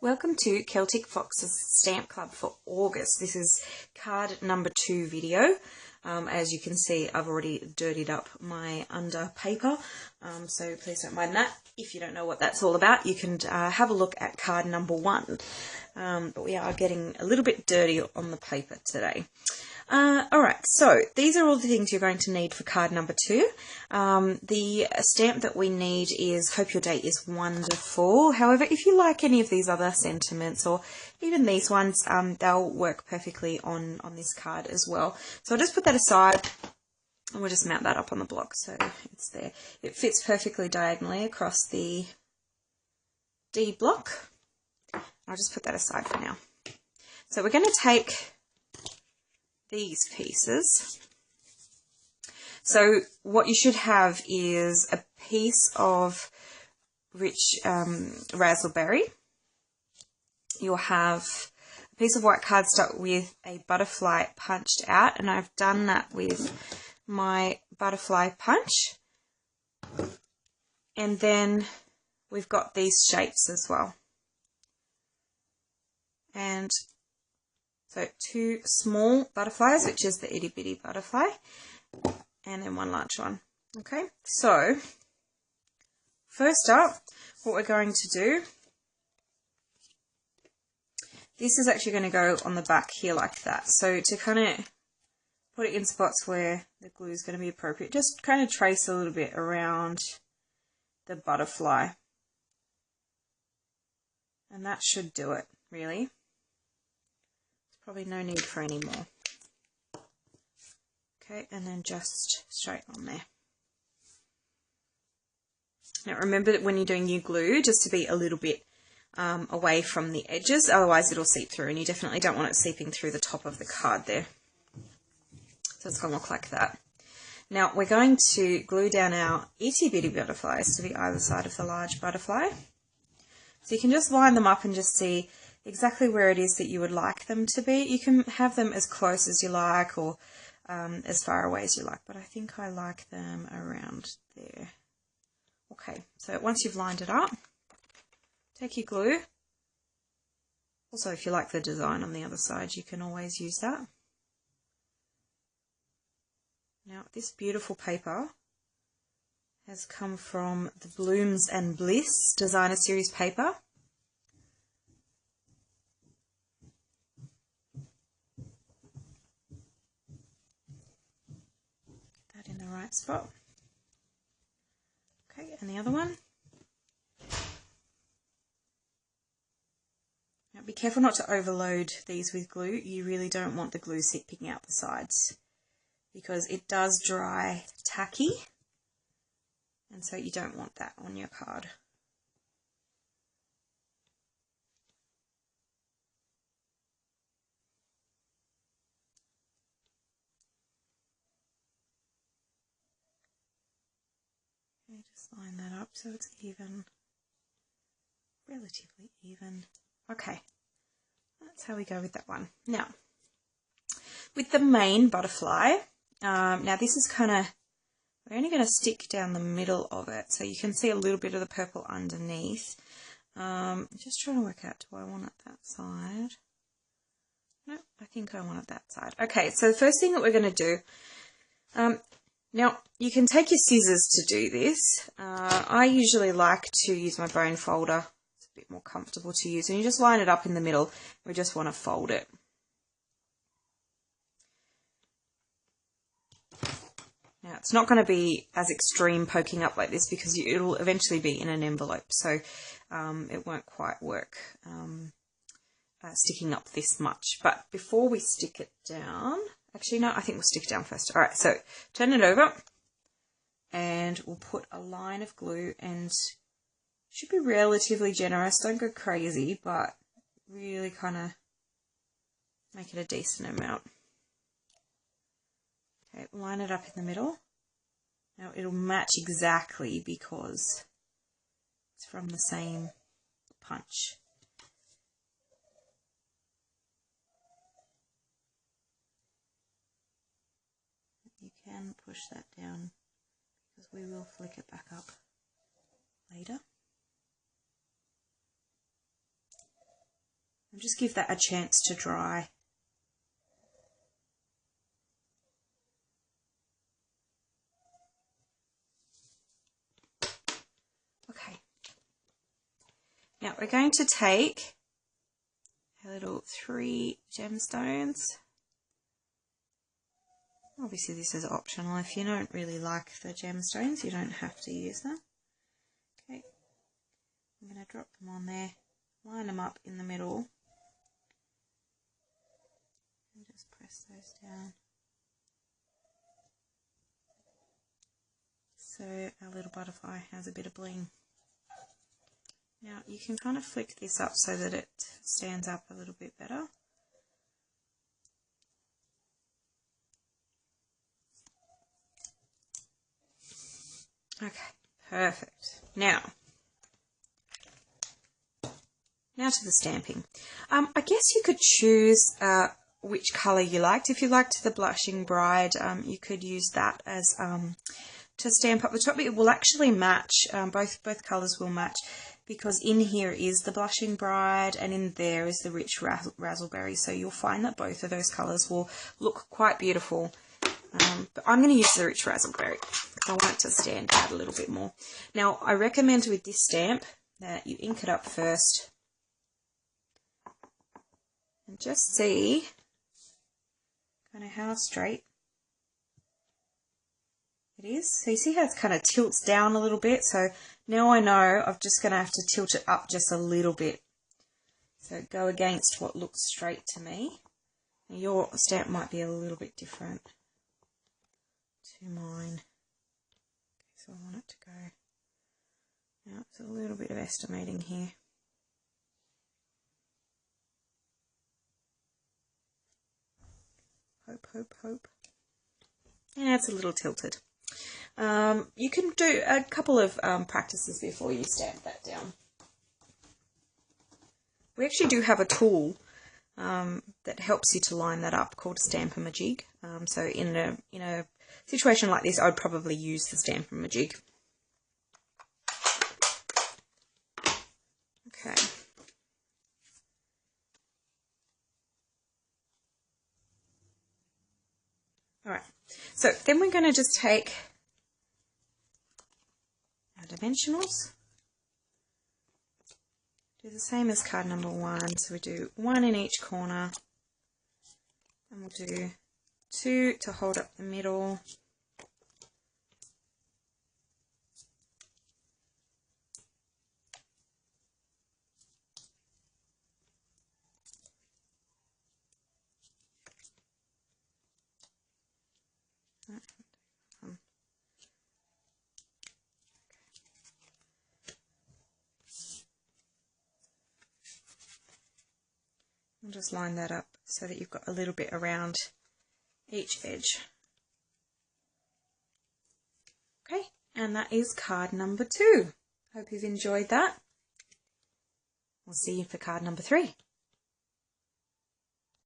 Welcome to Celtic Fox's Stamp Club for August. This is card number 2 video. As you can see, I've already dirtied up my under paper, so please don't mind that. If you don't know what that's all about, you can have a look at card number 1. But we are getting a little bit dirty on the paper today. Alright, so these are all the things you're going to need for card number 2. The stamp that we need is Hope Your Day is Wonderful. However, if you like any of these other sentiments or even these ones, they'll work perfectly on this card as well. So I'll just put that aside and we'll just mount that up on the block so it's there. It fits perfectly diagonally across the D block. I'll just put that aside for now. So we're going to take these pieces. So what you should have is a piece of rich raspberry. You'll have a piece of white cardstock with a butterfly punched out, and I've done that with my butterfly punch. And then we've got these shapes as well. And so 2 small butterflies, which is the itty bitty butterfly, and then 1 large one. Okay, so first up, what we're going to do, this is actually going to go on the back here like that. So to kind of put it in spots where the glue is going to be appropriate, just kind of trace a little bit around the butterfly. And that should do it, really. Probably no need for any more. Okay, and then just straight on there. Now remember that when you're doing your glue, just to be a little bit away from the edges, otherwise it'll seep through, and you definitely don't want it seeping through the top of the card there. So it's going to look like that. Now we're going to glue down our itty bitty butterflies to the either side of the large butterfly. So you can just line them up and just see exactly where it is that you would like them to be. You can have them as close as you like or as far away as you like, but I think I like them around there. Okay, so once you've lined it up, take your glue. Also, if you like the design on the other side, you can always use that. Now, this beautiful paper has come from the Blooms and Bliss Designer Series paper. In the right spot. Okay, and the other one. Now be careful not to overload these with glue. You really don't want the glue seeping out the sides because it does dry tacky, and so you don't want that on your card. Just line that up so it's even, relatively even. Okay, that's how we go with that one. Now, with the main butterfly, now this is kind of, we're only going to stick down the middle of it, so you can see a little bit of the purple underneath. Just trying to work out, do I want it that side? No, I think I want it that side. Okay, so the first thing that we're going to do, now, you can take your scissors to do this. I usually like to use my bone folder. It's a bit more comfortable to use. And you just line it up in the middle. We just want to fold it. Now, it's not going to be as extreme poking up like this because it'll eventually be in an envelope. So it won't quite work sticking up this much. But before we stick it down... Actually, no, I think we'll stick it down first. Alright, so turn it over and we'll put a line of glue, and it should be relatively generous. Don't go crazy, but really kind of make it a decent amount. Okay, line it up in the middle. Now it'll match exactly because it's from the same punch. You can push that down because we will flick it back up later. And just give that a chance to dry. Okay. Now we're going to take our little 3 gemstones. Obviously this is optional. If you don't really like the gemstones, you don't have to use them. Okay, I'm going to drop them on there, line them up in the middle, and just press those down. So our little butterfly has a bit of bling. Now you can kind of flick this up so that it stands up a little bit better. Okay, perfect. Now to the stamping. I guess you could choose which colour you liked. If you liked the Blushing Bride, you could use that as to stamp up the top. It will actually match, both colours will match, because in here is the Blushing Bride and in there is the Rich Razzleberry. So you'll find that both of those colours will look quite beautiful. But I'm going to use the Rich Razzleberry because I want it to stand out a little bit more. Now, I recommend with this stamp that you ink it up first and just see kind of how straight it is. So you see how it kind of tilts down a little bit. So now I know I'm just going to have to tilt it up just a little bit. So go against what looks straight to me. Your stamp might be a little bit different to mine. Okay, so I want it to go. Now it's a little bit of estimating here. Hope. Yeah, it's a little tilted. You can do a couple of practices before you stamp that down. We actually do have a tool that helps you to line that up called Stamp-A-Majig. So in a situation like this, I would probably use the Stamp-A-Majig. Okay. Alright, so then we're going to just take our dimensionals. Do the same as card number 1, so we do 1 in each corner, and we'll do 2 to hold up the middle. And just line that up so that you've got a little bit around each edge. Okay, and that is card number 2. Hope you've enjoyed that. We'll see you for card number 3.